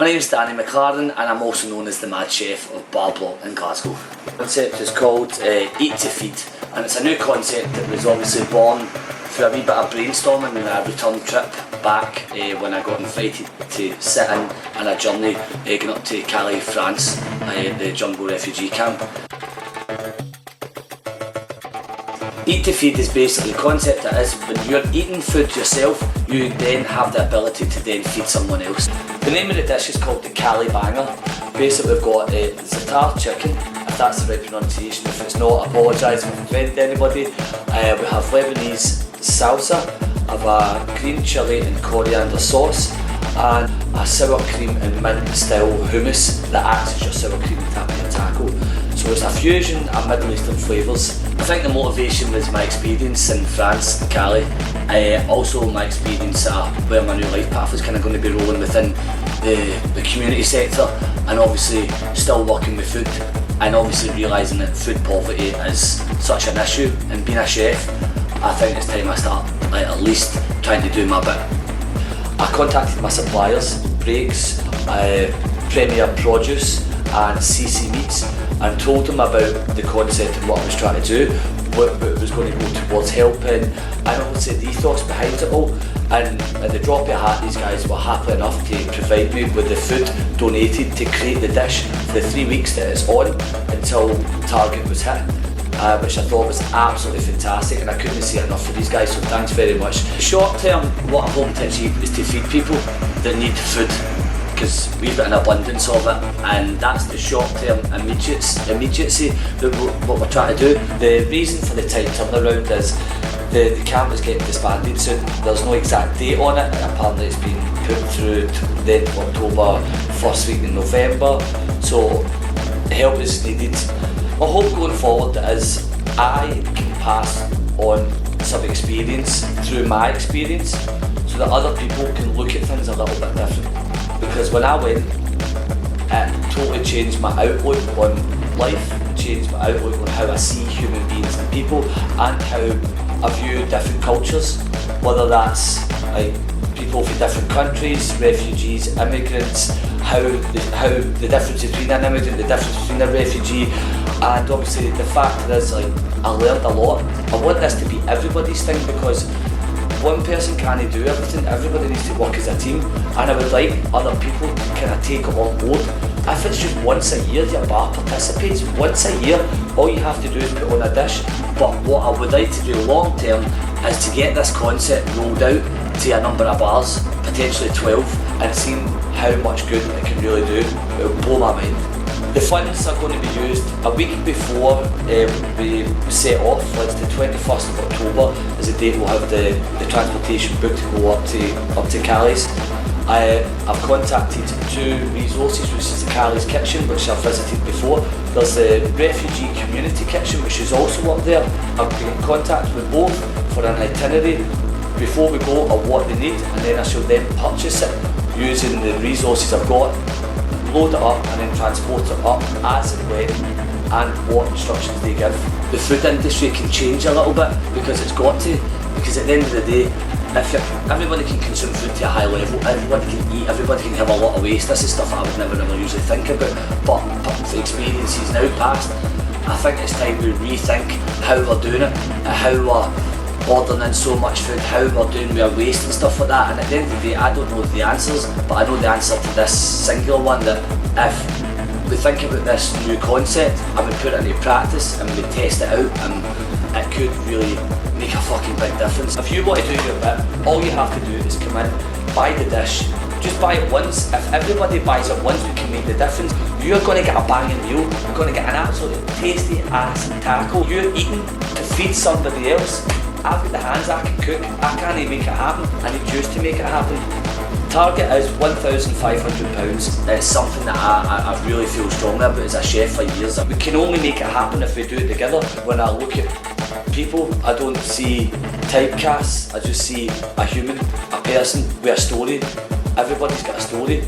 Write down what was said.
My name is Danny McLaren and I'm also known as the Mad Chef of Bar Block in Glasgow. The concept is called Eat to Feed, and it's a new concept that was obviously born through a wee bit of brainstorming on a return trip back when I got invited to sit in on a journey going up to Calais, France, the Jumbo refugee camp. Eat to Feed is basically the concept that is when you're eating food yourself, you then have the ability to then feed someone else. The name of the dish is called the Calais Banger. Basically we've got za'atar chicken, if that's the right pronunciation. If it's not, I apologise if I've offended anybody. We have Lebanese salsa, of a green chilli and coriander sauce, and a sour cream and mint style hummus that acts as your sour cream and tapioca taco. So it's a fusion of Middle Eastern flavours. I think the motivation was my experience in France, Calais. Also my experience where my new life path was kind of going to be rolling within the community sector, and obviously still working with food, and obviously realising that food poverty is such an issue, and being a chef, I think it's time I start at least trying to do my bit. I contacted my suppliers, Breaks, Premier Produce and CC Meats, and told them about the concept and what I was trying to do, what was going to go towards helping, and obviously the ethos behind it all. And at the drop of a hat, these guys were happy enough to provide me with the food donated to create the dish for the 3 weeks that it's on until target was hit, which I thought was absolutely fantastic, and I couldn't say enough for these guys, so thanks very much. Short term, what I'm hoping to achieve is to feed people that need food, because we've got an abundance of it, and that's the short-term immediacy that what we're trying to do. The reason for the tight turnaround is the camp is getting disbanded soon. There's no exact date on it, and apparently it's been put through to the end of October, first week in November, so help is needed. My hope going forward is I can pass on some experience through my experience so that other people can look at things a little bit different. Because when I went, it totally changed my outlook on life, changed my outlook on how I see human beings and people, and how I view different cultures, whether that's like people from different countries, refugees, immigrants, how the difference between an immigrant, the difference between a refugee, and obviously the fact is, like, I learned a lot. I want this to be everybody's thing, because one person can't do everything, everybody needs to work as a team, and I would like other people to kind of take it on board. If it's just once a year your bar participates, once a year, all you have to do is put on a dish. But what I would like to do long term is to get this concept rolled out to a number of bars, potentially 12, and seeing how much good it can really do. It will blow my mind. The funds are going to be used a week before we set off. It's the 21st of October is the date we'll have the transportation booked to go up to Calais. I've contacted two resources, which is the Calais Kitchen, which I've visited before. There's the Refugee Community Kitchen, which is also up there. I've been in contact with both for an itinerary before we go of what they need, and then I shall then purchase it using the resources I've got, load it up and then transport it up as and when and what instructions they give. The food industry can change a little bit, because it's got to, because at the end of the day, everybody can consume food to a high level, everybody can eat, everybody can have a lot of waste. This is stuff I would never ever usually think about, but for experiences now past, I think it's time we rethink how we're doing it, how we're ordering in so much food, how we're doing with our waste and stuff like that. And at the end of the day, I don't know the answers, but I know the answer to this singular one, that if we think about this new concept and we put it into practice and we test it out, and it could really make a fucking big difference. If you want to do your bit, all you have to do is come in, buy the dish, just buy it once. If everybody buys it once, we can make the difference. You're going to get a banging meal, you're going to get an absolutely tasty ass taco. You're eating to feed somebody else. I've got the hands, I can cook, I can't even make it happen, I need you to make it happen. Target is £1,500. It's something that I really feel strongly about as a chef for years. We can only make it happen if we do it together. When I look at people, I don't see typecasts, I just see a human, a person with a story. Everybody's got a story.